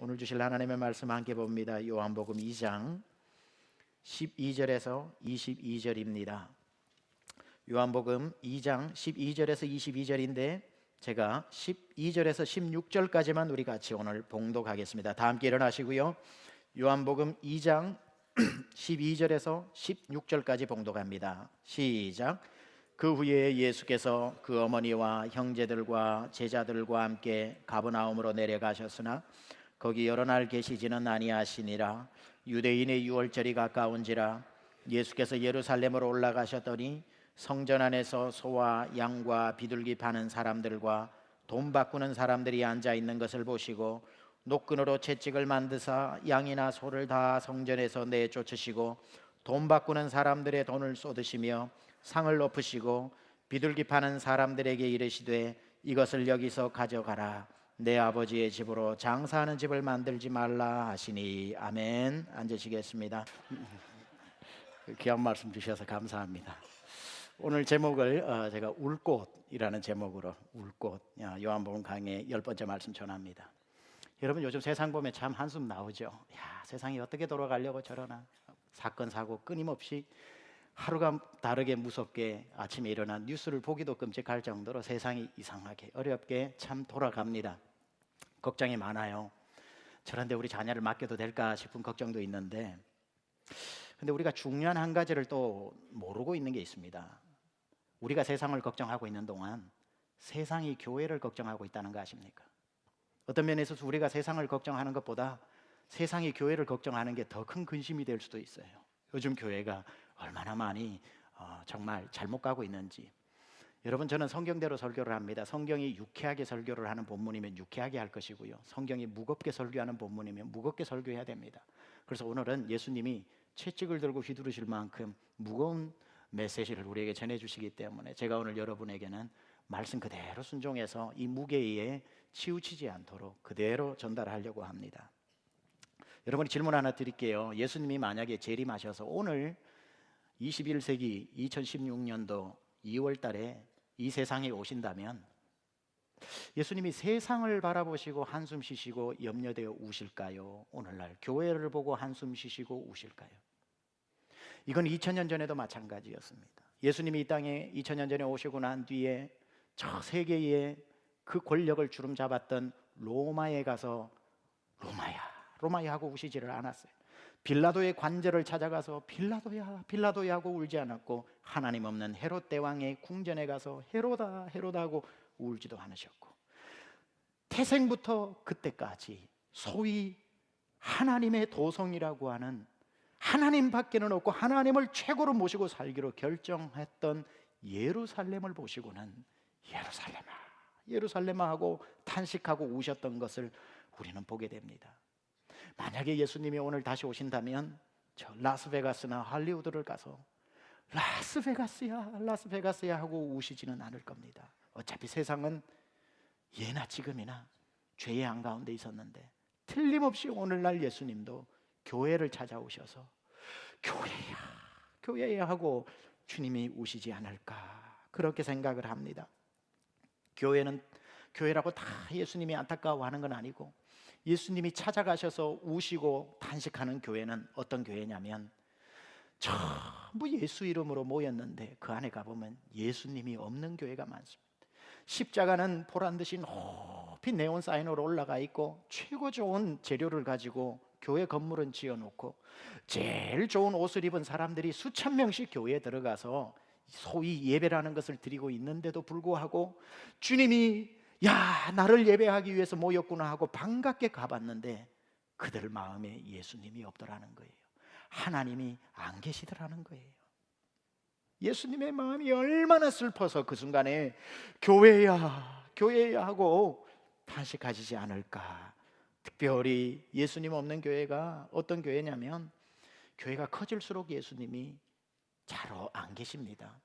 오늘 주실 하나님의 말씀 함께 봅니다. 요한복음 2장 12절에서 22절입니다. 요한복음 2장 12절에서 22절인데 제가 12절에서 16절까지만 우리 같이 오늘 봉독하겠습니다. 다 함께 일어나시고요. 요한복음 2장 12절에서 16절까지 봉독합니다. 시작. 그 후에 예수께서 그 어머니와 형제들과 제자들과 함께 가버나움으로 내려가셨으나 거기 여러 날 계시지는 아니하시니라. 유대인의 유월절이 가까운지라. 예수께서 예루살렘으로 올라가셨더니 성전 안에서 소와 양과 비둘기 파는 사람들과 돈 바꾸는 사람들이 앉아 있는 것을 보시고 노끈으로 채찍을 만드사 양이나 소를 다 성전에서 내쫓으시고 돈 바꾸는 사람들의 돈을 쏟으시며 상을 엎으시고 비둘기 파는 사람들에게 이르시되 이것을 여기서 가져가라. 내 아버지의 집으로 장사하는 집을 만들지 말라 하시니. 아멘. 앉으시겠습니다. 귀한 말씀 주셔서 감사합니다. 오늘 제목을 제가 울꽃이라는 제목으로 울꽃 요한복음 강의 10번째 말씀 전합니다. 여러분 요즘 세상 보면 참 한숨 나오죠. 야, 세상이 어떻게 돌아가려고 저러나. 사건 사고 끊임없이 하루가 다르게 무섭게 아침에 일어나 뉴스를 보기도 끔찍할 정도로 세상이 이상하게 어렵게 참 돌아갑니다. 걱정이 많아요. 저런데 우리 자녀를 맡겨도 될까 싶은 걱정도 있는데, 근데 우리가 중요한 한 가지를 또 모르고 있는 게 있습니다. 우리가 세상을 걱정하고 있는 동안 세상이 교회를 걱정하고 있다는 거 아십니까? 어떤 면에 있어서 우리가 세상을 걱정하는 것보다 세상이 교회를 걱정하는 게 더 큰 근심이 될 수도 있어요. 요즘 교회가 얼마나 많이 정말 잘못 가고 있는지. 여러분, 저는 성경대로 설교를 합니다. 성경이 유쾌하게 설교를 하는 본문이면 유쾌하게 할 것이고요, 성경이 무겁게 설교하는 본문이면 무겁게 설교해야 됩니다. 그래서 오늘은 예수님이 채찍을 들고 휘두르실 만큼 무거운 메시지를 우리에게 전해주시기 때문에 제가 오늘 여러분에게는 말씀 그대로 순종해서 이 무게에 치우치지 않도록 그대로 전달하려고 합니다. 여러분이 질문 하나 드릴게요. 예수님이 만약에 재림하셔서 오늘 21세기 2016년도 2월 달에 이 세상에 오신다면 예수님이 세상을 바라보시고 한숨 쉬시고 염려되어 우실까요? 오늘날 교회를 보고 한숨 쉬시고 우실까요? 이건 2000년 전에도 마찬가지였습니다. 예수님이 이 땅에 2000년 전에 오시고 난 뒤에 저 세계에 그 권력을 주름잡았던 로마에 가서 로마야 하고 우시지를 않았어요. 빌라도의 관절을 찾아가서 빌라도야 하고 울지 않았고, 하나님 없는 헤롯 대왕의 궁전에 가서 헤로다 하고 울지도 않으셨고, 태생부터 그때까지 소위 하나님의 도성이라고 하는 하나님밖에는 없고 하나님을 최고로 모시고 살기로 결정했던 예루살렘을 보시고는 예루살렘아 하고 탄식하고 우셨던 것을 우리는 보게 됩니다. 만약에 예수님이 오늘 다시 오신다면 저 라스베가스나 할리우드를 가서 라스베가스야 하고 우시지는 않을 겁니다. 어차피 세상은 예나 지금이나 죄의 한가운데 있었는데 틀림없이 오늘날 예수님도 교회를 찾아오셔서 교회야 하고 주님이 우시지 않을까, 그렇게 생각을 합니다. 교회라고 다 예수님이 안타까워하는 건 아니고, 예수님이 찾아가셔서 우시고 탄식하는 교회는 어떤 교회냐면 전부 예수 이름으로 모였는데 그 안에 가보면 예수님이 없는 교회가 많습니다. 십자가는 보란듯이 높이 네온 사인으로 올라가 있고 최고 좋은 재료를 가지고 교회 건물은 지어놓고 제일 좋은 옷을 입은 사람들이 수천 명씩 교회에 들어가서 소위 예배라는 것을 드리고 있는데도 불구하고 주님이 나를 예배하기 위해서 모였구나 하고 반갑게 가봤는데 그들 마음에 예수님이 없더라는 거예요. 하나님이 안 계시더라는 거예요. 예수님의 마음이 얼마나 슬퍼서 그 순간에 교회야 하고 탄식하시지 않을까. 특별히 예수님 없는 교회가 어떤 교회냐면, 교회가 커질수록 예수님이 잘 안 계십니다.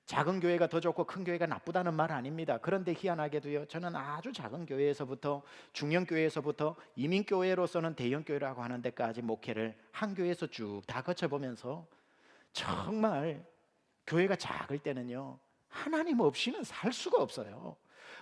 작은 교회가 더 좋고 큰 교회가 나쁘다는 말 아닙니다. 그런데 희한하게도요, 저는 아주 작은 교회에서부터 중형교회에서부터 이민교회로서는 대형교회라고 하는 데까지 목회를 한 교회에서 쭉 다 거쳐보면서 정말 교회가 작을 때는요, 하나님 없이는 살 수가 없어요.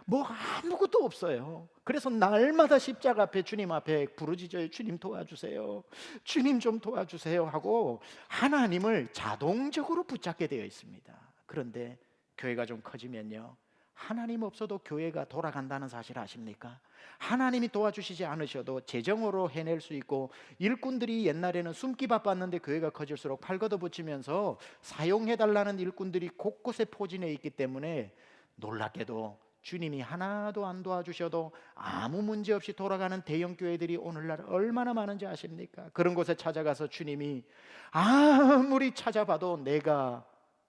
뭐 아무것도 없어요. 그래서 날마다 십자가 앞에 주님 앞에 부르짖어요. 주님 도와주세요. 주님 좀 도와주세요 하고 하나님을 자동적으로 붙잡게 되어 있습니다. 그런데 교회가 좀 커지면요, 하나님 없어도 교회가 돌아간다는 사실 아십니까? 하나님이 도와주시지 않으셔도 재정으로 해낼 수 있고, 일꾼들이 옛날에는 숨기 바빴는데 교회가 커질수록 팔 걷어붙이면서 사용해달라는 일꾼들이 곳곳에 포진해 있기 때문에 놀랍게도 주님이 하나도 안 도와주셔도 아무 문제 없이 돌아가는 대형 교회들이 오늘날 얼마나 많은지 아십니까? 그런 곳에 찾아가서 주님이 아무리 찾아봐도 내가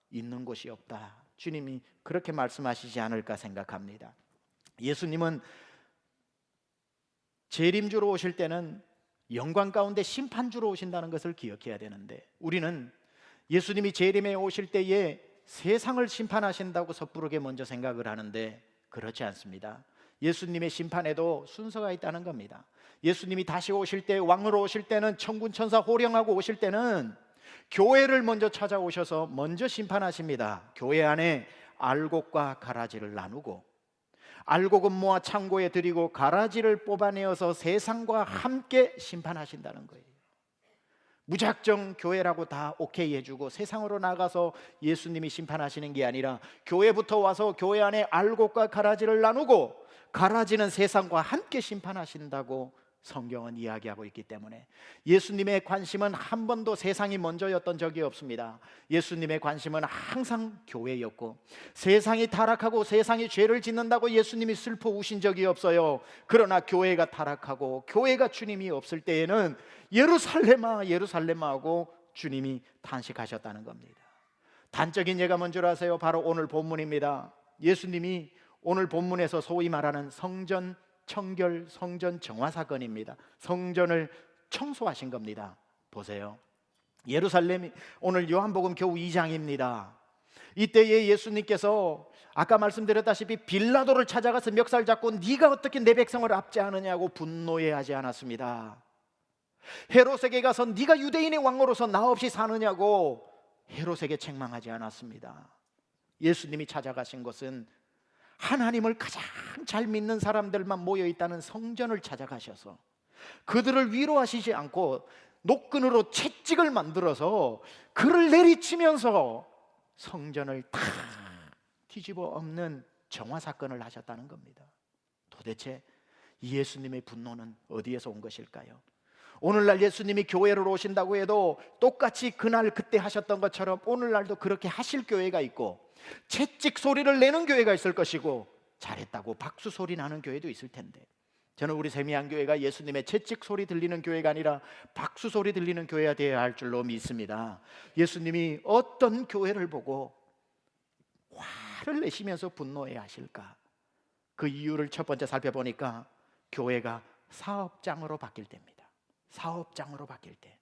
있는 곳이 없다, 주님이 그렇게 말씀하시지 않을까 생각합니다. 예수님은 재림주로 오실 때는 영광 가운데 심판주로 오신다는 것을 기억해야 되는데, 우리는 예수님이 재림에 오실 때에 세상을 심판하신다고 섣부르게 먼저 생각을 하는데 그렇지 않습니다. 예수님의 심판에도 순서가 있다는 겁니다. 예수님이 다시 오실 때, 왕으로 오실 때는, 천군 천사 호령하고 오실 때는 교회를 먼저 찾아오셔서 먼저 심판하십니다. 교회 안에 알곡과 가라지를 나누고, 알곡은 모아 창고에 들이고 가라지를 뽑아내어서 세상과 함께 심판하신다는 거예요. 무작정 교회라고 다 오케이 해주고 세상으로 나가서 예수님이 심판하시는 게 아니라, 교회부터 와서 교회 안에 알곡과 가라지를 나누고 가라지는 세상과 함께 심판하신다고 성경은 이야기하고 있기 때문에 예수님의 관심은 한 번도 세상이 먼저였던 적이 없습니다. 예수님의 관심은 항상 교회였고, 세상이 타락하고 세상이 죄를 짓는다고 예수님이 슬퍼 우신 적이 없어요. 그러나 교회가 타락하고 교회가 주님이 없을 때에는 예루살렘아 예루살렘아 하고 주님이 탄식하셨다는 겁니다. 단적인 예가 뭔 줄 아세요? 바로 오늘 본문입니다. 예수님이 오늘 본문에서 소위 말하는 성전 청결, 성전 정화 사건입니다. 성전을 청소하신 겁니다. 보세요, 예루살렘이 오늘 요한복음 겨우 2장입니다. 이때에 예수님께서 아까 말씀드렸다시피 빌라도를 찾아가서 멱살 잡고 네가 어떻게 내 백성을 압제하느냐고 분노해하지 않았습니다. 헤롯에게 가서 네가 유대인의 왕으로서 나 없이 사느냐고 헤롯에게 책망하지 않았습니다. 예수님이 찾아가신 것은 하나님을 가장 잘 믿는 사람들만 모여있다는 성전을 찾아가셔서 그들을 위로하시지 않고 노끈으로 채찍을 만들어서 그를 내리치면서 성전을 다 뒤집어 엎는 정화 사건을 하셨다는 겁니다. 도대체 이 예수님의 분노는 어디에서 온 것일까요? 오늘날 예수님이 교회를 오신다고 해도 똑같이 그날 그때 하셨던 것처럼 오늘날도 그렇게 하실 교회가 있고, 채찍 소리를 내는 교회가 있을 것이고, 잘했다고 박수 소리 나는 교회도 있을 텐데, 저는 우리 세미안교회가 예수님의 채찍 소리 들리는 교회가 아니라 박수 소리 들리는 교회가 되어야 할 줄로 믿습니다. 예수님이 어떤 교회를 보고 화를 내시면서 분노해야 하실까? 그 이유를 첫 번째 살펴보니까 교회가 사업장으로 바뀔 때입니다. 사업장으로 바뀔 때,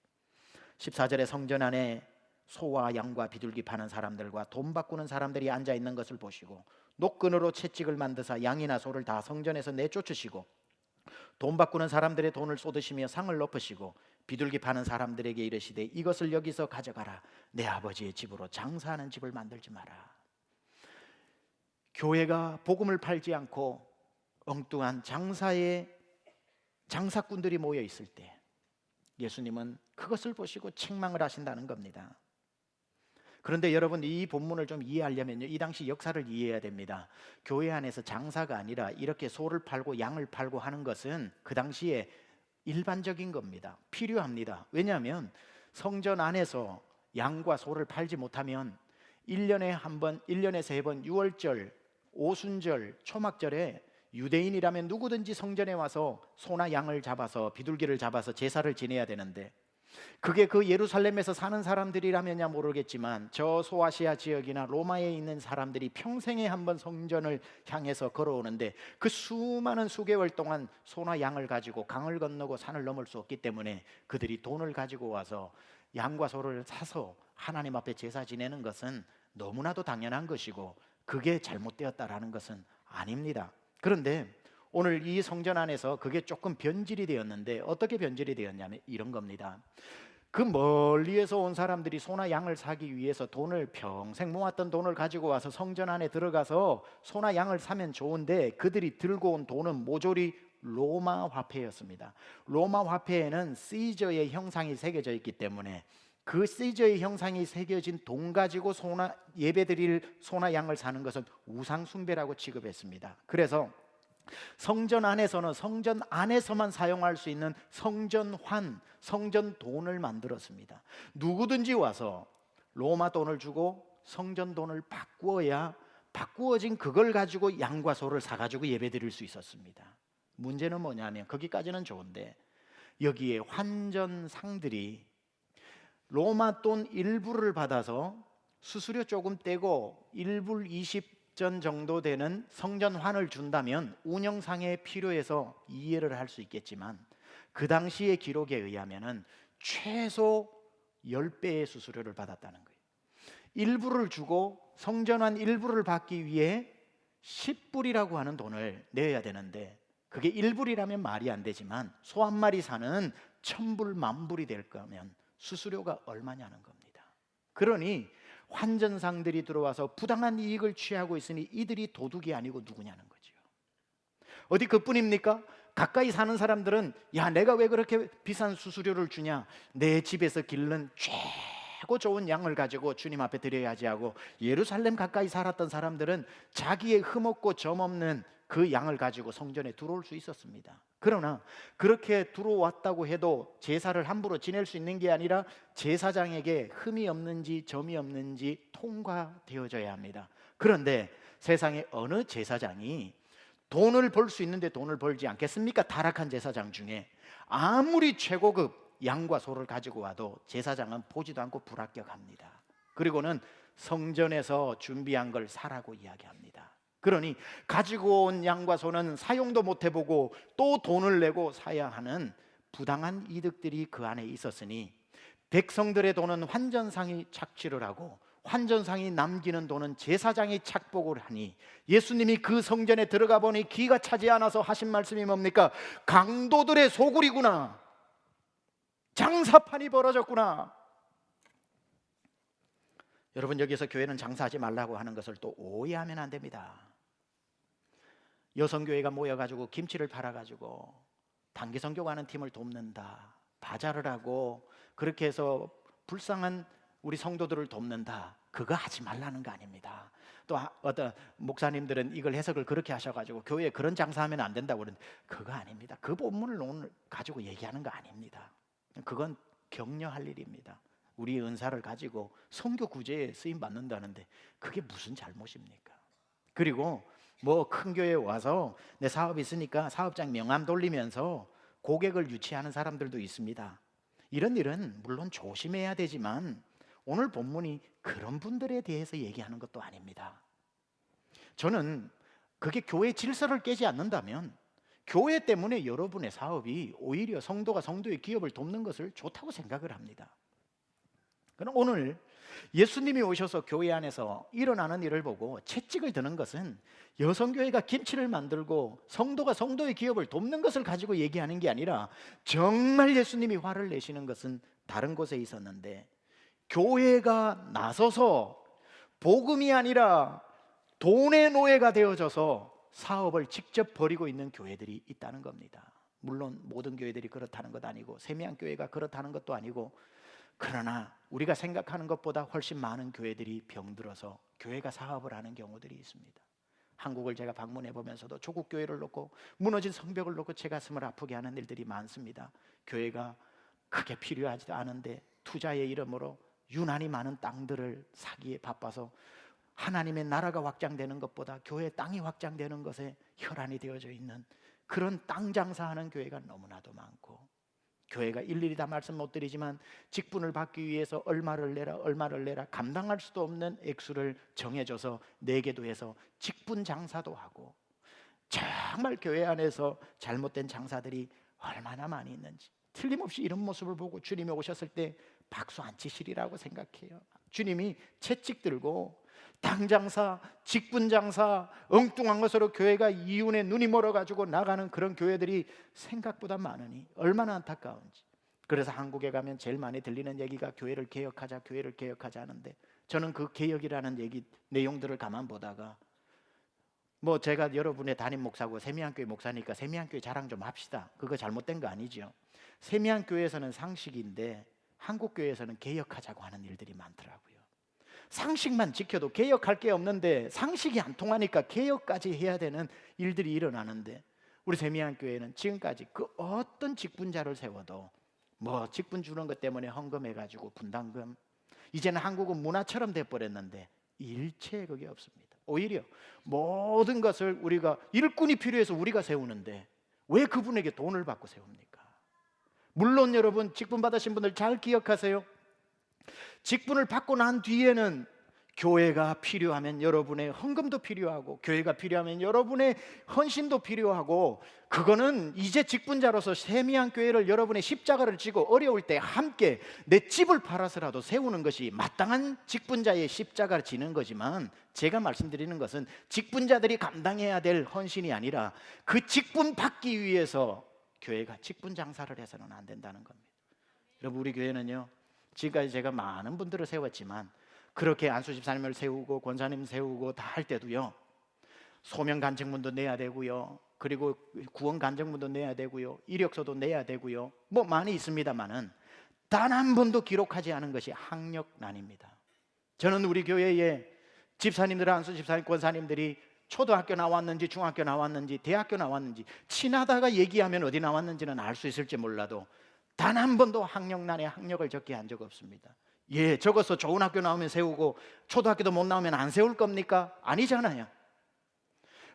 14절에 성전 안에 소와 양과 비둘기 파는 사람들과 돈 바꾸는 사람들이 앉아 있는 것을 보시고 노끈으로 채찍을 만드사 양이나 소를 다 성전에서 내쫓으시고 돈 바꾸는 사람들의 돈을 쏟으시며 상을 높으시고 비둘기 파는 사람들에게 이르시되 이것을 여기서 가져가라, 내 아버지의 집으로 장사하는 집을 만들지 마라. 교회가 복음을 팔지 않고 엉뚱한 장사꾼들이 모여 있을 때 예수님은 그것을 보시고 책망을 하신다는 겁니다. 그런데 여러분, 이 본문을 좀 이해하려면요, 이 당시 역사를 이해해야 됩니다. 교회 안에서 장사가 아니라 이렇게 소를 팔고 양을 팔고 하는 것은 그 당시에 일반적인 겁니다. 필요합니다. 왜냐하면 성전 안에서 양과 소를 팔지 못하면 1년에 한 번, 1년에 3번, 유월절, 오순절, 초막절에 유대인이라면 누구든지 성전에 와서 소나 양을 잡아서, 비둘기를 잡아서 제사를 지내야 되는데, 그게 그 예루살렘에서 사는 사람들이라면야 모르겠지만 저 소아시아 지역이나 로마에 있는 사람들이 평생에 한 번 성전을 향해서 걸어오는데 그 수많은 수개월 동안 소나 양을 가지고 강을 건너고 산을 넘을 수 없기 때문에 그들이 돈을 가지고 와서 양과 소를 사서 하나님 앞에 제사 지내는 것은 너무나도 당연한 것이고, 그게 잘못되었다라는 것은 아닙니다. 그런데 오늘 이 성전 안에서 그게 조금 변질이 되었는데, 어떻게 변질이 되었냐면 이런 겁니다. 그 멀리에서 온 사람들이 소나 양을 사기 위해서 평생 모았던 돈을 가지고 와서 성전 안에 들어가서 소나 양을 사면 좋은데, 그들이 들고 온 돈은 모조리 로마 화폐였습니다. 로마 화폐에는 시저의 형상이 새겨져 있기 때문에 그 시저의 형상이 새겨진 돈 가지고 예배드릴 소나 양을 사는 것은 우상 숭배라고 취급했습니다. 그래서 성전 안에서는 성전 안에서만 사용할 수 있는 성전환, 성전 돈을 만들었습니다. 누구든지 와서 로마 돈을 주고 성전 돈을 바꾸어진 그걸 가지고 양과 소를 사가지고 예배드릴 수 있었습니다. 문제는 뭐냐면, 거기까지는 좋은데 여기에 환전상들이 로마 돈 일부를 받아서 수수료 조금 떼고 1불 20전 정도 되는 성전환을 준다면 운영상에 필요해서 이해를 할 수 있겠지만, 그 당시의 기록에 의하면은 최소 10배의 수수료를 받았다는 거예요. 일부를 주고 성전환 일부를 받기 위해 10불이라고 하는 돈을 내야 되는데, 그게 1불이라면 말이 안 되지만 소 한 마리 사는 1000불, 10,000불이 될 거면 수수료가 얼마냐는 겁니다. 그러니 환전상들이 들어와서 부당한 이익을 취하고 있으니 이들이 도둑이 아니고 누구냐는 거죠. 어디 그뿐입니까? 가까이 사는 사람들은, 야, 내가 왜 그렇게 비싼 수수료를 주냐, 내 집에서 기른 최고 좋은 양을 가지고 주님 앞에 드려야지 하고, 예루살렘 가까이 살았던 사람들은 자기의 흠없고 점없는 그 양을 가지고 성전에 들어올 수 있었습니다. 그러나 그렇게 들어왔다고 해도 제사를 함부로 지낼 수 있는 게 아니라 제사장에게 흠이 없는지 점이 없는지 통과되어져야 합니다. 그런데 세상에 어느 제사장이 돈을 벌 수 있는데 돈을 벌지 않겠습니까? 타락한 제사장 중에 아무리 최고급 양과 소를 가지고 와도 제사장은 보지도 않고 불합격합니다. 그리고는 성전에서 준비한 걸 사라고 이야기합니다. 그러니 가지고 온 양과 소는 사용도 못 해보고 또 돈을 내고 사야 하는 부당한 이득들이 그 안에 있었으니, 백성들의 돈은 환전상이 착취를 하고 환전상이 남기는 돈은 제사장이 착복을 하니, 예수님이 그 성전에 들어가 보니 기가 차지 않아서 하신 말씀이 뭡니까? 강도들의 소굴이구나, 장사판이 벌어졌구나. 여러분, 여기서 교회는 장사하지 말라고 하는 것을 또 오해하면 안 됩니다. 여성교회가 모여가지고 김치를 팔아가지고 단기선교 가는 팀을 돕는다, 바자를 하고 그렇게 해서 불쌍한 우리 성도들을 돕는다, 그거 하지 말라는 거 아닙니다. 또 어떤 목사님들은 이걸 해석을 그렇게 하셔가지고 교회에 그런 장사하면 안 된다고 그러는데, 그거 아닙니다. 그 본문을 오늘 가지고 얘기하는 거 아닙니다. 그건 격려할 일입니다. 우리 은사를 가지고 선교 구제에 쓰임 받는다는데 그게 무슨 잘못입니까? 그리고 뭐 큰 교회에 와서 내 사업 있으니까 사업장 명함 돌리면서 고객을 유치하는 사람들도 있습니다. 이런 일은 물론 조심해야 되지만 오늘 본문이 그런 분들에 대해서 얘기하는 것도 아닙니다. 저는 그게 교회 질서를 깨지 않는다면 교회 때문에 여러분의 사업이 오히려 성도가 성도의 기업을 돕는 것을 좋다고 생각을 합니다. 그럼 오늘 예수님이 오셔서 교회 안에서 일어나는 일을 보고 채찍을 드는 것은 여성교회가 김치를 만들고 성도가 성도의 기업을 돕는 것을 가지고 얘기하는 게 아니라, 정말 예수님이 화를 내시는 것은 다른 곳에 있었는데, 교회가 나서서 복음이 아니라 돈의 노예가 되어져서 사업을 직접 벌이고 있는 교회들이 있다는 겁니다. 물론 모든 교회들이 그렇다는 것 아니고 세미양교회가 그렇다는 것도 아니고, 그러나 우리가 생각하는 것보다 훨씬 많은 교회들이 병들어서 교회가 사업을 하는 경우들이 있습니다. 한국을 제가 방문해 보면서도 조국 교회를 놓고 무너진 성벽을 놓고 제 가슴을 아프게 하는 일들이 많습니다. 교회가 크게 필요하지도 않은데 투자의 이름으로 유난히 많은 땅들을 사기에 바빠서 하나님의 나라가 확장되는 것보다 교회 땅이 확장되는 것에 혈안이 되어져 있는 그런 땅 장사하는 교회가 너무나도 많고, 교회가 일일이 다 말씀 못 드리지만 직분을 받기 위해서 얼마를 내라 감당할 수도 없는 액수를 정해줘서 내게도 해서 직분 장사도 하고, 정말 교회 안에서 잘못된 장사들이 얼마나 많이 있는지 틀림없이 이런 모습을 보고 주님이 오셨을 때 박수 안 치시리라고 생각해요. 주님이 채찍 들고 땅 장사, 직분 장사, 엉뚱한 것으로 교회가 이윤에 눈이 멀어가지고 나가는 그런 교회들이 생각보다 많으니 얼마나 안타까운지. 그래서 한국에 가면 제일 많이 들리는 얘기가 교회를 개혁하자, 교회를 개혁하자 하는데, 저는 그 개혁이라는 얘기 내용들을 가만 보다가 뭐 제가 여러분의 담임 목사고 세미안교회 목사니까 세미안교회 자랑 좀 합시다. 그거 잘못된 거 아니죠. 세미안교회에서는 상식인데 한국교회에서는 개혁하자고 하는 일들이 많더라고요. 상식만 지켜도 개혁할 게 없는데 상식이 안 통하니까 개혁까지 해야 되는 일들이 일어나는데, 우리 세미안교회는 지금까지 그 어떤 직분자를 세워도 뭐 직분 주는 것 때문에 헌금해가지고 분담금, 이제는 한국은 문화처럼 돼버렸는데 일체 그게 없습니다. 오히려 모든 것을 우리가 일꾼이 필요해서 우리가 세우는데 왜 그분에게 돈을 받고 세웁니까? 물론 여러분, 직분 받으신 분들 잘 기억하세요. 직분을 받고 난 뒤에는 교회가 필요하면 여러분의 헌금도 필요하고, 교회가 필요하면 여러분의 헌신도 필요하고, 그거는 이제 직분자로서 세미한 교회를 여러분의 십자가를 지고 어려울 때 함께 내 집을 팔아서라도 세우는 것이 마땅한 직분자의 십자가를 지는 거지만, 제가 말씀드리는 것은 직분자들이 감당해야 될 헌신이 아니라 그 직분 받기 위해서 교회가 직분 장사를 해서는 안 된다는 겁니다. 여러분, 우리 교회는요, 지금까지 제가 많은 분들을 세웠지만 그렇게 안수 집사님을 세우고 권사님 세우고 다 할 때도요, 소명 간증문도 내야 되고요, 그리고 구원 간증문도 내야 되고요, 이력서도 내야 되고요, 뭐 많이 있습니다만은 단 한 번도 기록하지 않은 것이 학력란입니다. 저는 우리 교회에 집사님들, 안수 집사님, 권사님들이 초등학교 나왔는지 중학교 나왔는지 대학교 나왔는지 친하다가 얘기하면 어디 나왔는지는 알 수 있을지 몰라도 단 한 번도 학력란에 학력을 적게 한 적 없습니다. 예, 적어서 좋은 학교 나오면 세우고 초등학교도 못 나오면 안 세울 겁니까? 아니잖아요.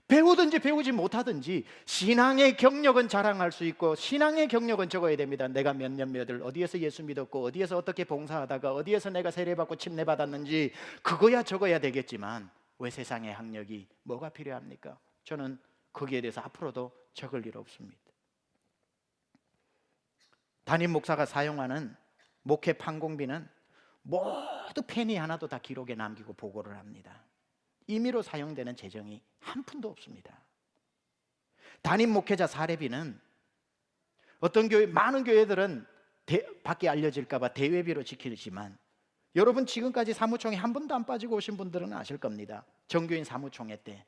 배우든지 배우지 못하든지 신앙의 경력은 자랑할 수 있고 신앙의 경력은 적어야 됩니다. 내가 몇 년 몇을 어디에서 예수 믿었고 어디에서 어떻게 봉사하다가 어디에서 내가 세례받고 침례받았는지 그거야 적어야 되겠지만 왜 세상의 학력이 뭐가 필요합니까? 저는 거기에 대해서 앞으로도 적을 일 없습니다. 담임 목사가 사용하는 목회 판공비는 모두 페니 하나도 다 기록에 남기고 보고를 합니다. 임의로 사용되는 재정이 한 푼도 없습니다. 담임 목회자 사례비는 어떤 교회, 많은 교회들은 밖에 알려질까 봐 대회비로 지키지만, 여러분 지금까지 사무총회 한 번도 안 빠지고 오신 분들은 아실 겁니다. 정교인 사무총회 때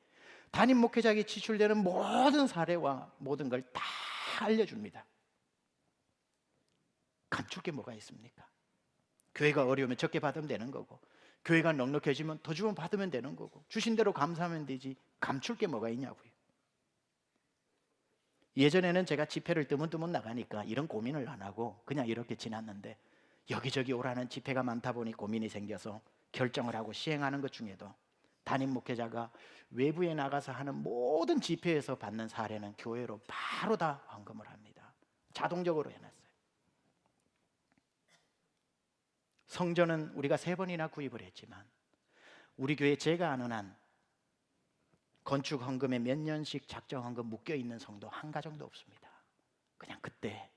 담임 목회자에게 지출되는 모든 사례와 모든 걸 다 알려줍니다. 감출 게 뭐가 있습니까? 교회가 어려우면 적게 받으면 되는 거고, 교회가 넉넉해지면 더 주면 받으면 되는 거고, 주신 대로 감사하면 되지 감출 게 뭐가 있냐고요. 예전에는 제가 집회를 뜨문뜨문 나가니까 이런 고민을 안 하고 그냥 이렇게 지났는데, 여기저기 오라는 집회가 많다 보니 고민이 생겨서 결정을 하고 시행하는 것 중에도 담임 목회자가 외부에 나가서 하는 모든 집회에서 받는 사례는 교회로 바로 다 헌금을 합니다. 자동적으로 해놨어요. 성전은 우리가 3번이나 구입을 했지만 우리 교회 제가 아는 한 건축 헌금에 몇 년씩 작정 헌금 묶여 있는 성도 한 가정도 없습니다. 그냥 그때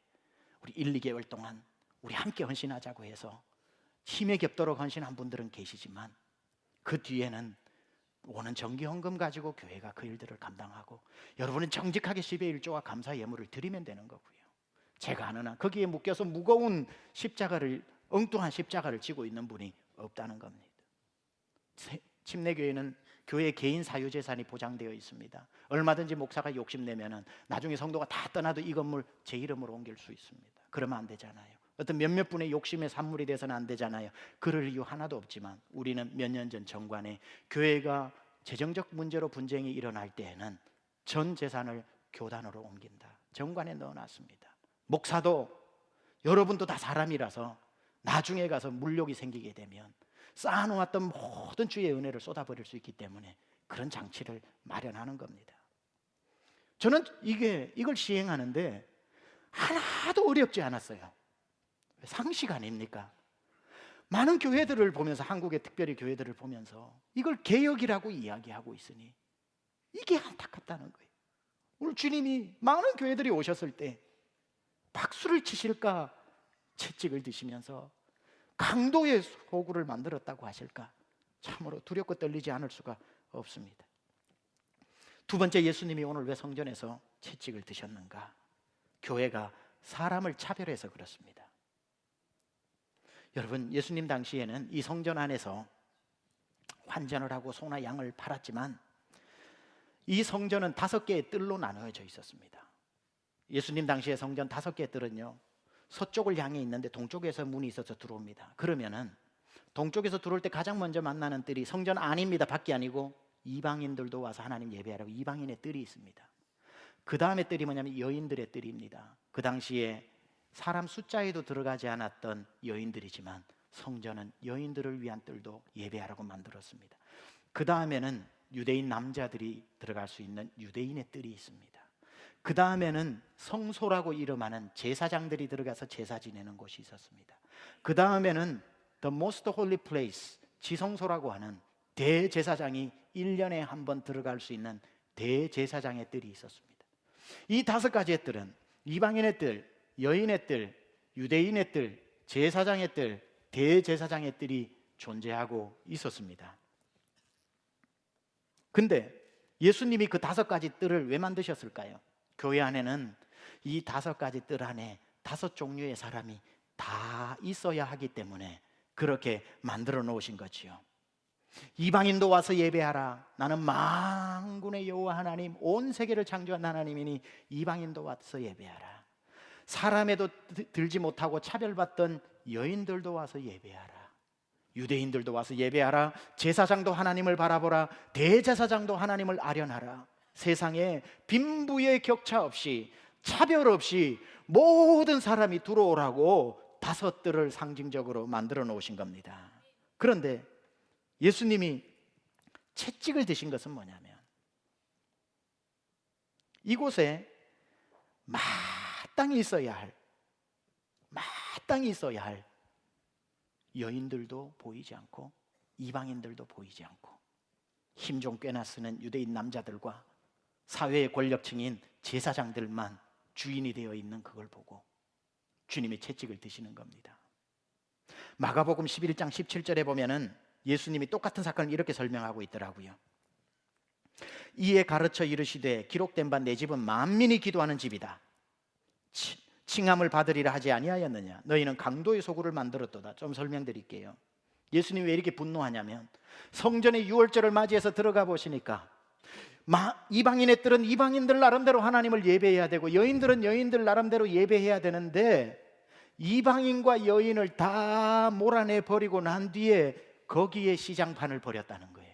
우리 1, 2개월 동안 우리 함께 헌신하자고 해서 힘에 겹도록 헌신한 분들은 계시지만 그 뒤에는 오는 정기 헌금 가지고 교회가 그 일들을 감당하고 여러분은 정직하게 10의 1조와 감사 예물을 드리면 되는 거고요. 제가 아는 한 거기에 묶여서 무거운 십자가를, 엉뚱한 십자가를 지고 있는 분이 없다는 겁니다. 침례교회는 교회 개인 사유재산이 보장되어 있습니다. 얼마든지 목사가 욕심내면은 나중에 성도가 다 떠나도 이 건물 제 이름으로 옮길 수 있습니다. 그러면 안 되잖아요. 어떤 몇몇 분의 욕심의 산물이 돼서는 안 되잖아요. 그럴 이유 하나도 없지만 우리는 몇 년 전 정관에 교회가 재정적 문제로 분쟁이 일어날 때에는 전 재산을 교단으로 옮긴다, 정관에 넣어놨습니다. 목사도 여러분도 다 사람이라서 나중에 가서 물욕이 생기게 되면 쌓아놓았던 모든 주의 은혜를 쏟아버릴 수 있기 때문에 그런 장치를 마련하는 겁니다. 저는 이걸 시행하는데 하나도 어렵지 않았어요. 상식 아닙니까? 많은 교회들을 보면서, 한국의 특별히 교회들을 보면서 이걸 개혁이라고 이야기하고 있으니 이게 안타깝다는 거예요. 오늘 주님이 많은 교회들이 오셨을 때 박수를 치실까, 채찍을 드시면서 강도의 소굴을 만들었다고 하실까, 참으로 두렵고 떨리지 않을 수가 없습니다. 두 번째, 예수님이 오늘 왜 성전에서 채찍을 드셨는가? 교회가 사람을 차별해서 그렇습니다. 여러분, 예수님 당시에는 이 성전 안에서 환전을 하고 소나 양을 팔았지만 이 성전은 5개의 뜰로 나누어져 있었습니다. 예수님 당시의 성전 5개의 뜰은요, 서쪽을 향해 있는데 동쪽에서 문이 있어서 들어옵니다. 그러면은 동쪽에서 들어올 때 가장 먼저 만나는 뜰이 성전 안입니다. 밖이 아니고 이방인들도 와서 하나님 예배하라고 이방인의 뜰이 있습니다. 그 다음에 뜰이 뭐냐면 여인들의 뜰입니다. 그 당시에 사람 숫자에도 들어가지 않았던 여인들이지만 성전은 여인들을 위한 뜰도 예배하라고 만들었습니다. 그 다음에는 유대인 남자들이 들어갈 수 있는 유대인의 뜰이 있습니다. 그 다음에는 성소라고 이름하는 제사장들이 들어가서 제사 지내는 곳이 있었습니다. 그 다음에는 The Most Holy Place, 지성소라고 하는 대제사장이 1년에 한 번 들어갈 수 있는 대제사장의 뜰이 있었습니다. 이 5가지의 뜰은 이방인의 뜰, 여인의 뜰, 유대인의 뜰, 제사장의 뜰, 대제사장의 뜰이 존재하고 있었습니다. 근데 예수님이 그 5가지 뜰을 왜 만드셨을까요? 교회 안에는 이 5가지 뜰 안에 5종류의 사람이 다 있어야 하기 때문에 그렇게 만들어 놓으신 거지요. 이방인도 와서 예배하라. 나는 만군의 여호와 하나님, 온 세계를 창조한 하나님이니 이방인도 와서 예배하라. 사람에도 들지 못하고 차별받던 여인들도 와서 예배하라. 유대인들도 와서 예배하라. 제사장도 하나님을 바라보라. 대제사장도 하나님을 아련하라. 세상에 빈부의 격차 없이, 차별 없이 모든 사람이 들어오라고 5 뜰을 상징적으로 만들어 놓으신 겁니다. 그런데 예수님이 채찍을 드신 것은 뭐냐면 이곳에 마땅히 있어야 할 여인들도 보이지 않고 이방인들도 보이지 않고 힘 좀 꽤나 쓰는 유대인 남자들과 사회의 권력층인 제사장들만 주인이 되어 있는 그걸 보고 주님이 채찍을 드시는 겁니다. 마가복음 11장 17절에 보면은 예수님이 똑같은 사건을 이렇게 설명하고 있더라고요. 이에 가르쳐 이르시되 기록된 바 내 집은 만민이 기도하는 집이다. 칭함을 받으리라 하지 아니하였느냐. 너희는 강도의 소굴을 만들었도다. 좀 설명드릴게요. 예수님이 왜 이렇게 분노하냐면 성전의 유월절을 맞이해서 들어가 보시니까 이방인의 뜰은 이방인들 나름대로 하나님을 예배해야 되고 여인들은 여인들 나름대로 예배해야 되는데 이방인과 여인을 다 몰아내 버리고 난 뒤에 거기에 시장판을 벌였다는 거예요.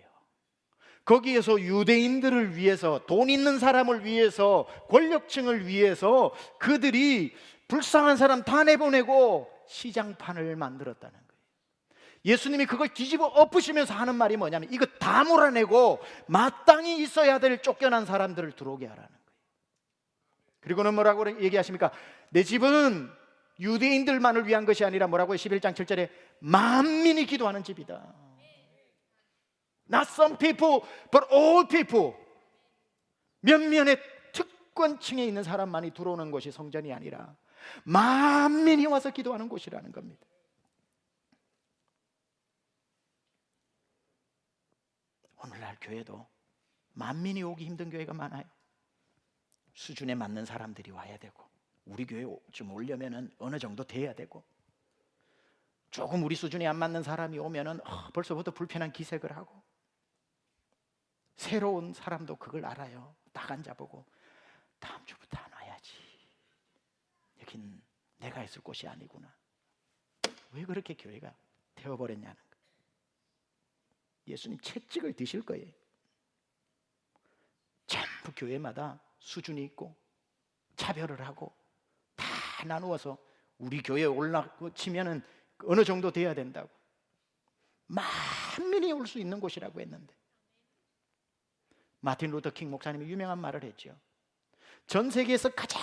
거기에서 유대인들을 위해서, 돈 있는 사람을 위해서, 권력층을 위해서 그들이 불쌍한 사람 다 내보내고 시장판을 만들었다는 거예요. 예수님이 그걸 뒤집어 엎으시면서 하는 말이 뭐냐면 이거 다 몰아내고 마땅히 있어야 될 쫓겨난 사람들을 들어오게 하라는 거예요. 그리고는 뭐라고 얘기하십니까? 내 집은 유대인들만을 위한 것이 아니라 뭐라고요? 11장 7절에 만민이 기도하는 집이다. Not some people, but all people. 몇몇의 특권층에 있는 사람만이 들어오는 곳이 성전이 아니라 만민이 와서 기도하는 곳이라는 겁니다. 오늘날 교회도 만민이 오기 힘든 교회가 많아요. 수준에 맞는 사람들이 와야 되고 우리 교회 좀 오려면은 어느 정도 돼야 되고 조금 우리 수준에 안 맞는 사람이 오면은 벌써부터 불편한 기색을 하고 새로운 사람도 그걸 알아요. 딱 앉아보고 다음 주부터 안 와야지. 여긴 내가 있을 곳이 아니구나. 왜 그렇게 교회가 되어버렸냐는 거예요. 예수님 채찍을 드실 거예요. 전부 교회마다 수준이 있고 차별을 하고 다 나누어서 우리 교회에 올라고 치면은 어느 정도 돼야 된다고 만민이 올 수 있는 곳이라고 했는데 마틴 루터 킹 목사님이 유명한 말을 했죠. 전 세계에서 가장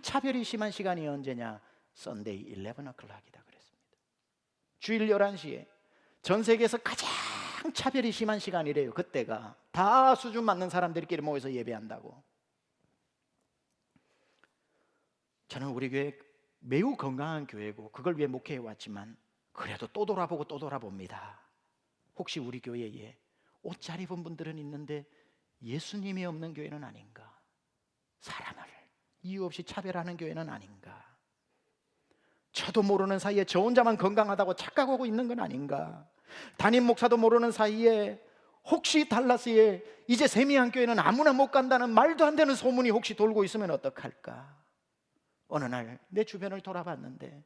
차별이 심한 시간이 언제냐? Sunday 11o'clock이다 그랬습니다. 주일 11시에 전 세계에서 가장 차별이 심한 시간이래요. 그때가 다 수준 맞는 사람들끼리 모여서 예배한다고. 저는 우리 교회 매우 건강한 교회고 그걸 위해 목회해 왔지만 그래도 또 돌아보고 또 돌아봅니다. 혹시 우리 교회에 옷 잘 입은 분들은 있는데 예수님이 없는 교회는 아닌가? 사람을 이유 없이 차별하는 교회는 아닌가? 첫 저도 모르는 사이에 저 혼자만 건강하다고 착각하고 있는 건 아닌가? 담임 목사도 모르는 사이에 혹시 달라스에 이제 세미한 교회는 아무나 못 간다는 말도 안 되는 소문이 혹시 돌고 있으면 어떡할까? 어느 날 내 주변을 돌아봤는데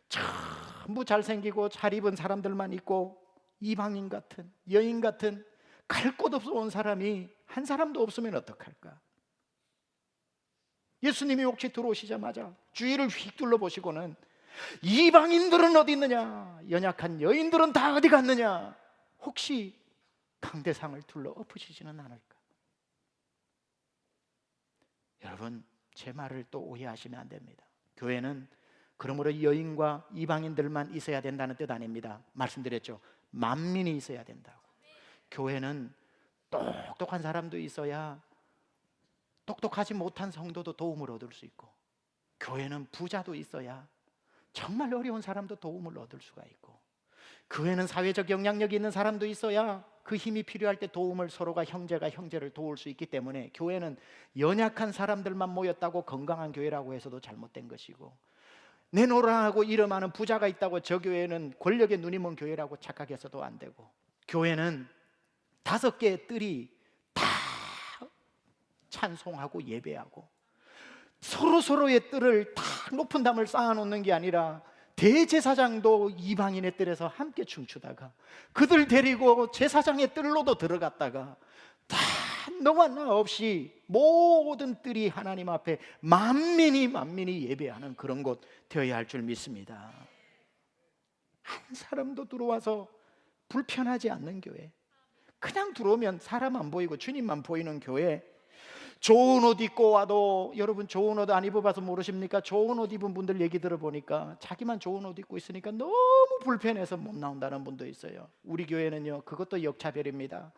전부 잘생기고 잘 입은 사람들만 있고 이방인 같은, 여인 같은, 갈 곳 없어 온 사람이 한 사람도 없으면 어떡할까? 예수님이 혹시 들어오시자마자 주위를 휙 둘러보시고는 이방인들은 어디 있느냐? 연약한 여인들은 다 어디 갔느냐? 혹시 강대상을 둘러 엎으시지는 않을까? 여러분, 제 말을 또 오해하시면 안 됩니다. 교회는 그러므로 여인과 이방인들만 있어야 된다는 뜻 아닙니다. 말씀드렸죠. 만민이 있어야 된다고. 교회는 똑똑한 사람도 있어야 똑똑하지 못한 성도도 도움을 얻을 수 있고, 교회는 부자도 있어야 정말 어려운 사람도 도움을 얻을 수가 있고, 교회는 사회적 영향력이 있는 사람도 있어야 그 힘이 필요할 때 도움을, 서로가 형제가 형제를 도울 수 있기 때문에 교회는 연약한 사람들만 모였다고 건강한 교회라고 해서도 잘못된 것이고, 내노라하고 이름하는 부자가 있다고 저 교회는 권력에 눈이 먼 교회라고 착각해서도 안 되고, 교회는 5개의 뜰이 다 찬송하고 예배하고 서로의 뜰을 다 높은 담을 쌓아놓는 게 아니라 대제사장도 이방인의 뜰에서 함께 춤추다가 그들 데리고 제사장의 뜰로도 들어갔다가 다 너와 나 없이 모든 뜰이 하나님 앞에 만민이 예배하는 그런 곳 되어야 할 줄 믿습니다. 한 사람도 들어와서 불편하지 않는 교회, 그냥 들어오면 사람 안 보이고 주님만 보이는 교회, 좋은 옷 입고 와도, 여러분 좋은 옷 안 입어봐서 모르십니까? 좋은 옷 입은 분들 얘기 들어보니까 자기만 좋은 옷 입고 있으니까 너무 불편해서 못 나온다는 분도 있어요. 우리 교회는요, 그것도 역차별입니다.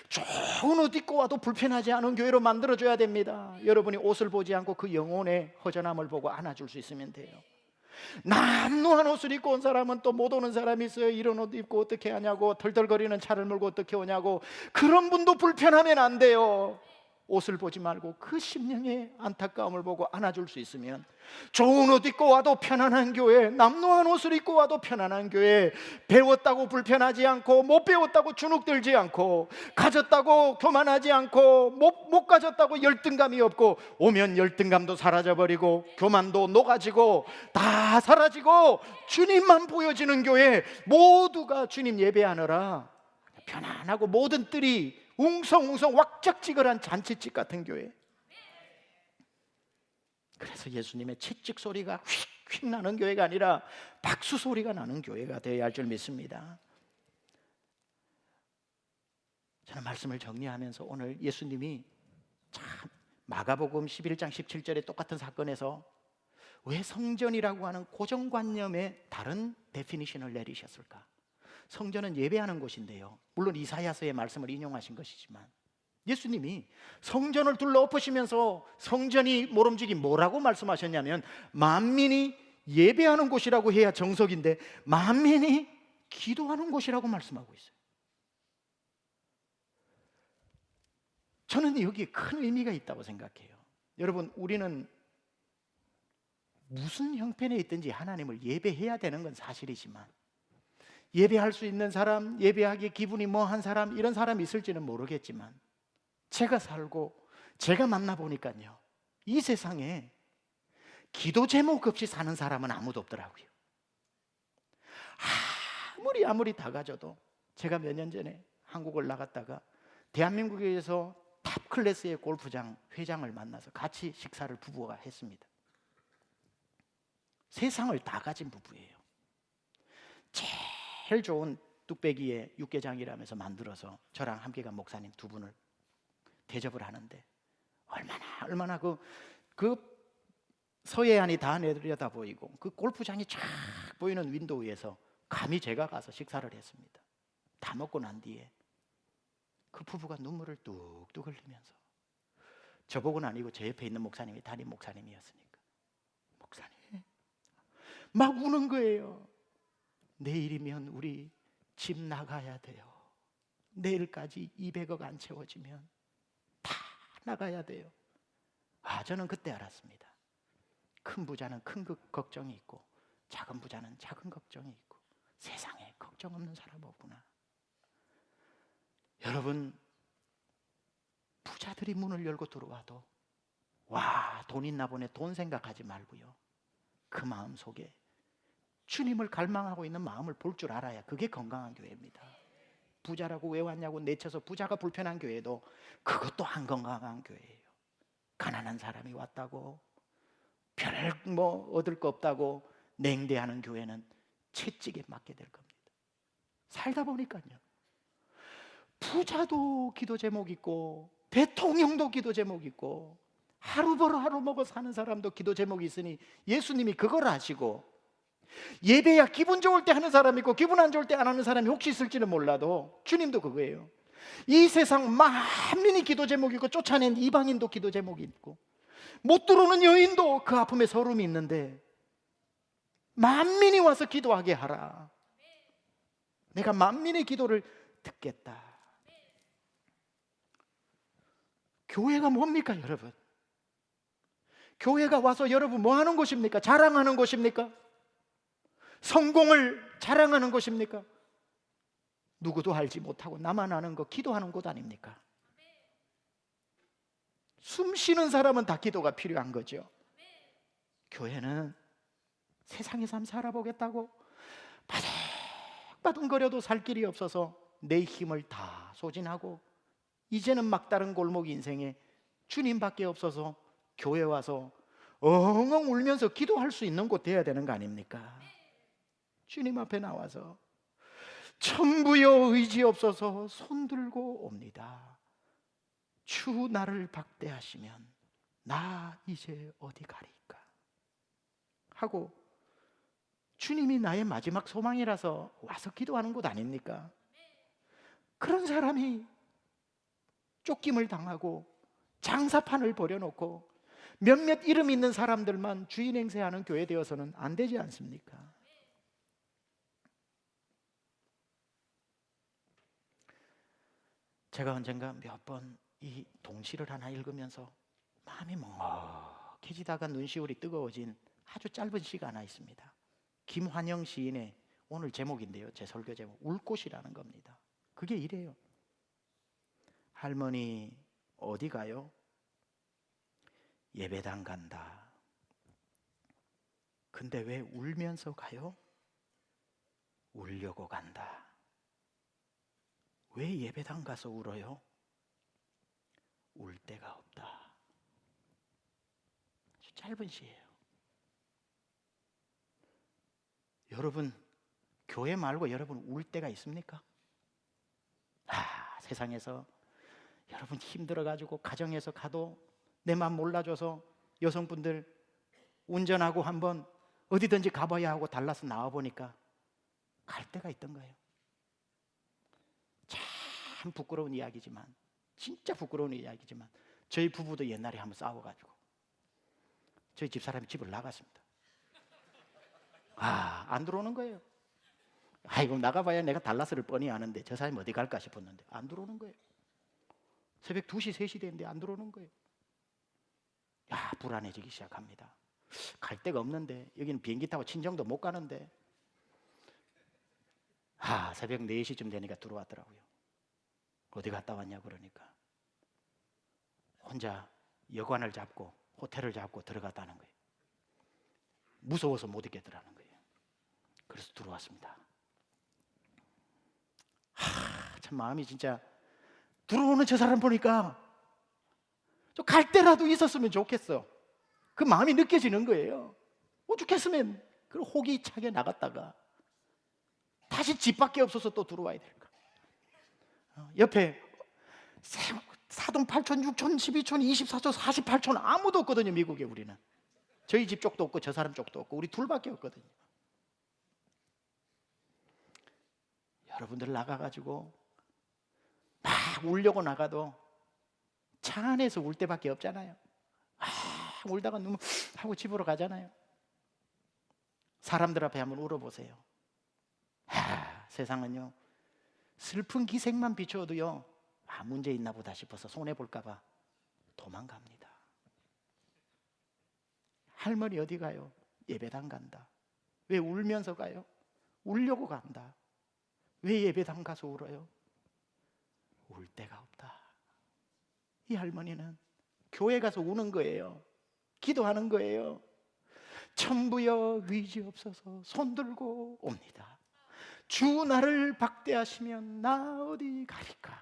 좋은 옷 입고 와도 불편하지 않은 교회로 만들어줘야 됩니다. 여러분이 옷을 보지 않고 그 영혼의 허전함을 보고 안아줄 수 있으면 돼요. 남루한 옷을 입고 온 사람은 또 못 오는 사람이 있어요. 이런 옷 입고 어떻게 하냐고, 덜덜거리는 차를 몰고 어떻게 오냐고. 그런 분도 불편하면 안 돼요. 옷을 보지 말고 그 심령의 안타까움을 보고 안아줄 수 있으면, 좋은 옷 입고 와도 편안한 교회, 남루한 옷을 입고 와도 편안한 교회, 배웠다고 불편하지 않고, 못 배웠다고 주눅들지 않고, 가졌다고 교만하지 않고, 못 가졌다고 열등감이 없고, 오면 열등감도 사라져버리고 교만도 녹아지고 다 사라지고 주님만 보여지는 교회, 모두가 주님 예배하느라 편안하고 모든 뜰이 웅성웅성 왁작지근한 잔치집 같은 교회. 그래서 예수님의 채찍 소리가 휙휙 나는 교회가 아니라 박수 소리가 나는 교회가 되어야 할 줄 믿습니다. 저는 말씀을 정리하면서 오늘 예수님이 참 마가복음 11장 17절에 똑같은 사건에서 왜 성전이라고 하는 고정관념에 다른 데피니션을 내리셨을까? 성전은 예배하는 곳인데요, 물론 이사야서의 말씀을 인용하신 것이지만 예수님이 성전을 둘러 엎으시면서 성전이 모름지기 뭐라고 말씀하셨냐면, 만민이 예배하는 곳이라고 해야 정석인데 만민이 기도하는 곳이라고 말씀하고 있어요. 저는 여기에 큰 의미가 있다고 생각해요. 여러분, 우리는 무슨 형편에 있든지 하나님을 예배해야 되는 건 사실이지만, 예배할 수 있는 사람, 예배하기에 기분이 뭐한 사람, 이런 사람이 있을지는 모르겠지만, 제가 살고 제가 만나보니까요, 이 세상에 기도 제목 없이 사는 사람은 아무도 없더라고요. 아무리 다 가져도, 제가 몇 년 전에 한국을 나갔다가 대한민국에서 탑 클래스의 골프장 회장을 만나서 같이 식사를 부부가 했습니다. 세상을 다 가진 부부예요. 제일 좋은 뚝배기에 육개장이라면서 만들어서 저랑 함께 간 목사님 2분을 대접을 하는데, 얼마나 그 서해안이 다 내려다 보이고 그 골프장이 쫙 보이는 윈도우에서 감히 제가 가서 식사를 했습니다. 다 먹고 난 뒤에 그 부부가 눈물을 뚝뚝 흘리면서, 저보고는 아니고 제 옆에 있는 목사님이 담임 목사님이었으니까, 목사님 막 우는 거예요. 내일이면 우리 집 나가야 돼요. 내일까지 200억 안 채워지면 다 나가야 돼요. 저는 그때 알았습니다. 큰 부자는 큰 걱정이 있고 작은 부자는 작은 걱정이 있고 세상에 걱정 없는 사람 없구나. 여러분, 부자들이 문을 열고 들어와도 와, 돈 있나 보네, 돈 생각하지 말고요, 그 마음 속에 주님을 갈망하고 있는 마음을 볼 줄 알아야 그게 건강한 교회입니다. 부자라고 왜 왔냐고 내쳐서 부자가 불편한 교회도 그것도 안 건강한 교회예요. 가난한 사람이 왔다고 별 뭐 얻을 거 없다고 냉대하는 교회는 채찍에 맞게 될 겁니다. 살다 보니까요, 부자도 기도 제목 있고 대통령도 기도 제목 있고 하루 벌어 하루 먹어 사는 사람도 기도 제목이 있으니 예수님이 그걸 아시고, 예배야 기분 좋을 때 하는 사람이 있고 기분 안 좋을 때 안 하는 사람이 혹시 있을지는 몰라도 주님도 그거예요. 이 세상 만민이 기도 제목이 있고 쫓아낸 이방인도 기도 제목이 있고 못 들어오는 여인도 그 아픔에 서름이 있는데 만민이 와서 기도하게 하라. 내가 만민의 기도를 듣겠다. 교회가 뭡니까 여러분? 교회가 와서 여러분 뭐 하는 곳입니까? 자랑하는 곳입니까? 성공을 자랑하는 곳입니까? 누구도 알지 못하고 나만 아는 거 기도하는 곳 아닙니까? 숨 쉬는 사람은 다 기도가 필요한 거죠. 교회는 세상의 삶 살아보겠다고 바둥바둥거려도 살 길이 없어서 내 힘을 다 소진하고 이제는 막다른 골목 인생에 주님밖에 없어서 교회 와서 엉엉 울면서 기도할 수 있는 곳 돼야 되는 거 아닙니까? 주님 앞에 나와서 천부여 의지 없어서 손들고 옵니다. 주 나를 박대하시면 나 이제 어디 가리까 하고 주님이 나의 마지막 소망이라서 와서 기도하는 곳 아닙니까? 그런 사람이 쫓김을 당하고 장사판을 벌여놓고 몇몇 이름 있는 사람들만 주인 행세하는 교회 되어서는 안 되지 않습니까? 제가 언젠가 몇 번 이 동시를 하나 읽으면서 마음이 먹먹해지다가 눈시울이 뜨거워진 아주 짧은 시가 하나 있습니다. 김환영 시인의 오늘 제목인데요, 제 설교 제목 울꽃이라는 겁니다. 그게 이래요. 할머니 어디 가요? 예배당 간다. 근데 왜 울면서 가요? 울려고 간다. 왜 예배당 가서 울어요? 울 데가 없다. 아주 짧은 시예요. 여러분, 교회 말고 여러분 울 때가 있습니까? 세상에서 여러분 힘들어가지고 가정에서 가도 내 맘 몰라줘서 여성분들 운전하고 한번 어디든지 가봐야 하고 달라서 나와보니까 갈 데가 있던 거예요. 참 부끄러운 이야기지만, 진짜 부끄러운 이야기지만 저희 부부도 옛날에 한번 싸워가지고 저희 집사람이 집을 나갔습니다. 안 들어오는 거예요. 이거 나가봐야 내가 달라스를 뻔히 아는데 저 사람이 어디 갈까 싶었는데 안 들어오는 거예요. 새벽 2시, 3시 됐는데 안 들어오는 거예요. 불안해지기 시작합니다. 갈 데가 없는데, 여기는 비행기 타고 친정도 못 가는데 새벽 4시쯤 되니까 들어왔더라고요. 어디 갔다 왔냐 그러니까 혼자 여관을 잡고 호텔을 잡고 들어갔다는 거예요. 무서워서 못 있겠더라는 거예요. 그래서 들어왔습니다. 참 마음이 진짜, 들어오는 저 사람 보니까 좀 갈 때라도 있었으면 좋겠어. 그 마음이 느껴지는 거예요. 오죽했으면 그 호기차게 나갔다가 다시 집 밖에 없어서 또 들어와야 될까. 옆에 사돈 8촌, 6촌, 12촌, 24촌, 48촌 아무도 없거든요. 미국에 우리는 저희 집 쪽도 없고 저 사람 쪽도 없고 우리 둘밖에 없거든요. 여러분들 나가가지고 막 울려고 나가도 차 안에서 울 때밖에 없잖아요. 울다가 눈물 하고 집으로 가잖아요. 사람들 앞에 한번 울어보세요. 세상은요, 슬픈 기색만 비춰도요, 문제 있나 보다 싶어서 손해볼까 봐 도망갑니다. 할머니 어디 가요? 예배당 간다. 왜 울면서 가요? 울려고 간다. 왜 예배당 가서 울어요? 울 데가 없다. 이 할머니는 교회 가서 우는 거예요. 기도하는 거예요. 천부여 위지옵소서 손들고 옵니다. 주 나를 박대하시면 나 어디 가리까.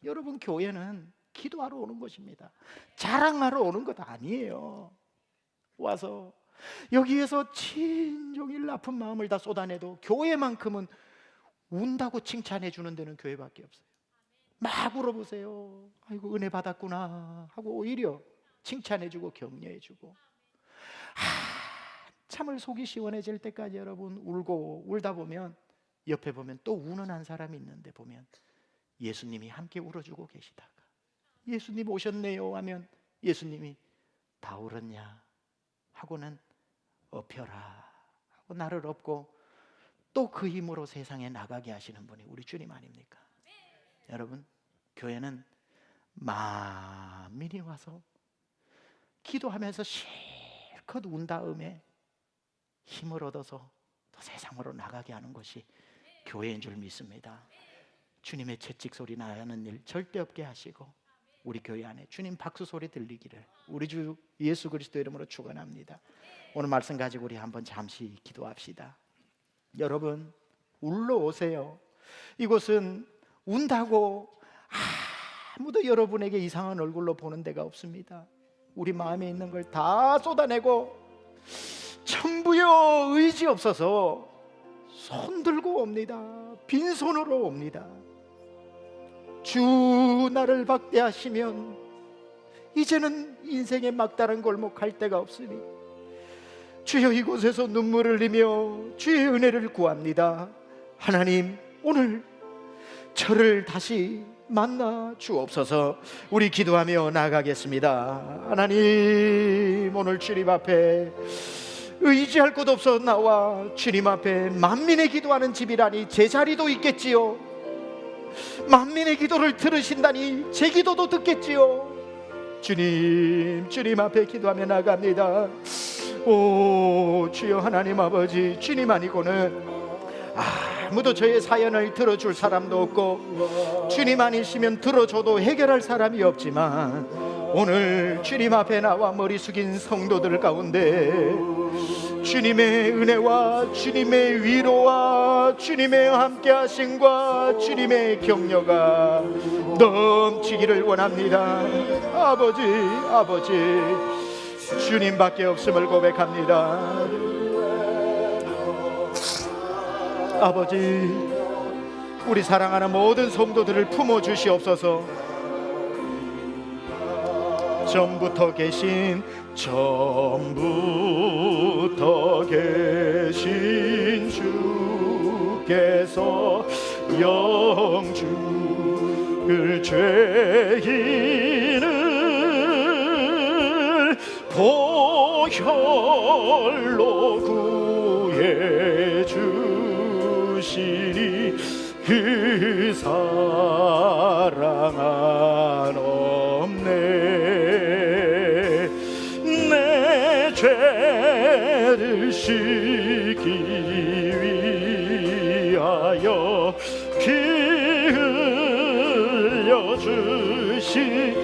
여러분, 교회는 기도하러 오는 것입니다. 자랑하러 오는 것 아니에요. 와서 여기에서 진종일 아픈 마음을 다 쏟아내도 교회만큼은 운다고 칭찬해 주는 데는 교회밖에 없어요. 막 울어보세요. 아이고 은혜 받았구나 하고 오히려 칭찬해 주고 격려해 주고, 참을 속이 시원해질 때까지 여러분 울고, 울다 보면 옆에 보면 또 우는 한 사람이 있는데 보면 예수님이 함께 울어주고 계시다가, 예수님 오셨네요 하면 예수님이 다 울었냐 하고는 엎혀라 하고 나를 엎고 또 그 힘으로 세상에 나가게 하시는 분이 우리 주님 아닙니까? 여러분, 교회는 만민이 와서 기도하면서 실컷 운 다음에 힘을 얻어서 또 세상으로 나가게 하는 것이 교회인 줄 믿습니다. 주님의 채찍 소리 나는 일 절대 없게 하시고 우리 교회 안에 주님 박수 소리 들리기를 우리 주 예수 그리스도 이름으로 축원합니다. 오늘 말씀 가지고 우리 한번 잠시 기도합시다. 여러분, 울러 오세요. 이곳은 운다고 아무도 여러분에게 이상한 얼굴로 보는 데가 없습니다. 우리 마음에 있는 걸 다 쏟아내고 천부여 의지 없어서 손들고 옵니다. 빈손으로 옵니다. 주 나를 박대하시면 이제는 인생의 막다른 골목 갈 데가 없으니 주여 이곳에서 눈물을 흘리며 주의 은혜를 구합니다. 하나님, 오늘 저를 다시 만나 주옵소서. 우리 기도하며 나아가겠습니다. 하나님, 오늘 주님 앞에 의지할 곳 없어 나와 주님 앞에 만민의 기도하는 집이라니 제 자리도 있겠지요. 만민의 기도를 들으신다니 제 기도도 듣겠지요. 주님 앞에 기도하며 나갑니다. 오 주여 하나님 아버지, 주님 아니고는 아무도 저의 사연을 들어줄 사람도 없고 주님 아니시면 들어줘도 해결할 사람이 없지만 오늘 주님 앞에 나와 머리 숙인 성도들 가운데 주님의 은혜와 주님의 위로와 주님의 함께하심과 주님의 격려가 넘치기를 원합니다. 아버지 주님밖에 없음을 고백합니다. 아버지, 우리 사랑하는 모든 성도들을 품어주시옵소서. 전부터 계신 주께서 영주를 죄인을 보혈로 구해 주시니 그 사랑 한없네. 내 죄를 씻기 위하여 피 흘려 주시니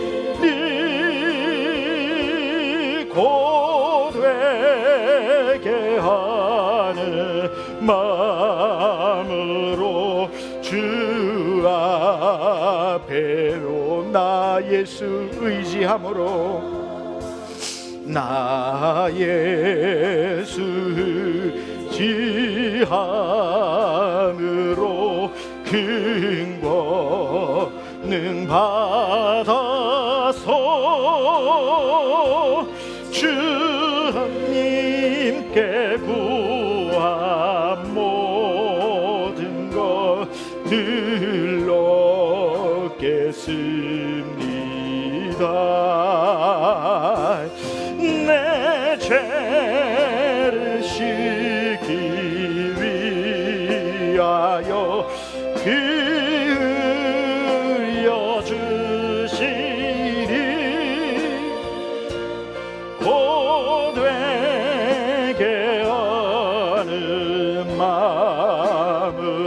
곧 되게 하는 마음으로 주 앞에로 나 예수 의지함으로 나 예수 지함으로 큰 권능 받아서 주님께 구한 모든 것 들었겠습니다. 내 죄를 씻기 위하여 피 흘려 주시니 곧 되게 하는 마음으로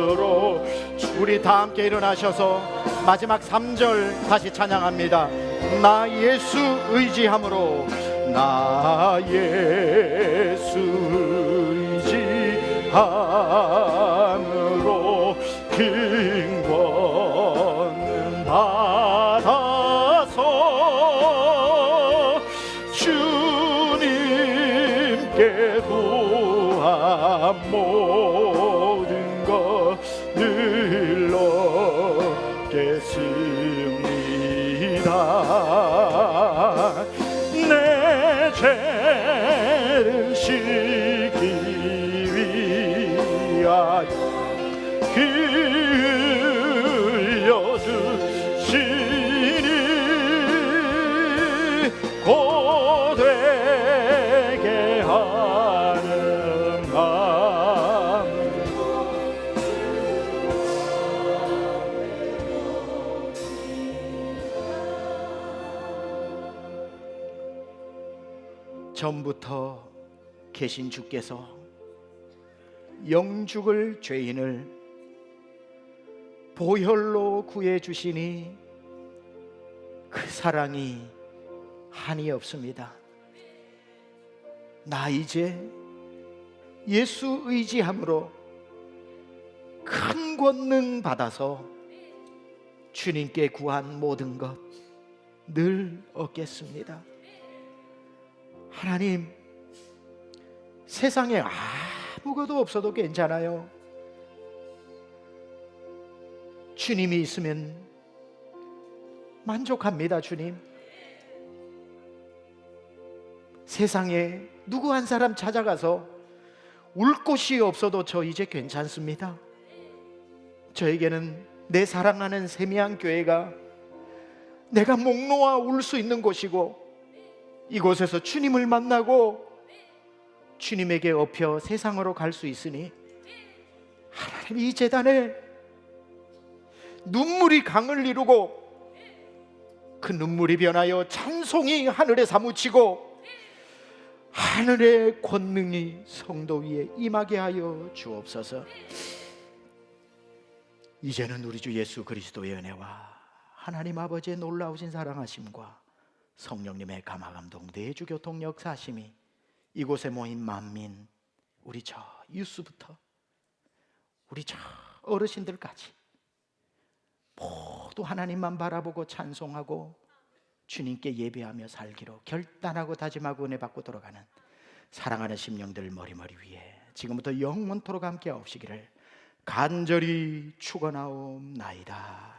우리 다 함께 일어나셔서 마지막 3절 다시 찬양합니다. 나 예수 의지함으로 나 예수 의지함으로 king 받아서 주님께 구한 모든 것 늘러겠습니다. 내 죄를 씻기 위하여 흘려주시니 고되게 하는 마음 전부터 계신 주께서 영죽을 죄인을 보혈로 구해주시니 그 사랑이 한이 없습니다. 나 이제 예수 의지함으로 큰 권능 받아서 주님께 구한 모든 것 늘 얻겠습니다. 하나님, 세상에 아무것도 없어도 괜찮아요. 주님이 있으면 만족합니다. 주님, 세상에 누구 한 사람 찾아가서 울 곳이 없어도 저 이제 괜찮습니다. 저에게는 내 사랑하는 세미양교회가 내가 목 놓아 울 수 있는 곳이고, 이곳에서 주님을 만나고 주님에게 업혀 세상으로 갈 수 있으니 하나님, 이 제단에 눈물이 강을 이루고 그 눈물이 변하여 찬송이 하늘에 사무치고 하늘의 권능이 성도 위에 임하게 하여 주옵소서. 이제는 우리 주 예수 그리스도의 은혜와 하나님 아버지의 놀라우신 사랑하심과 성령님의 감화감동 내주교통 역사하심이 이곳에 모인 만민, 우리 저 유스부터 우리 저 어르신들까지 모두 하나님만 바라보고 찬송하고 주님께 예배하며 살기로 결단하고 다짐하고 은혜 받고 돌아가는 사랑하는 심령들 머리머리 위에 지금부터 영원토록 함께 하옵시기를 간절히 축원하옵나이다.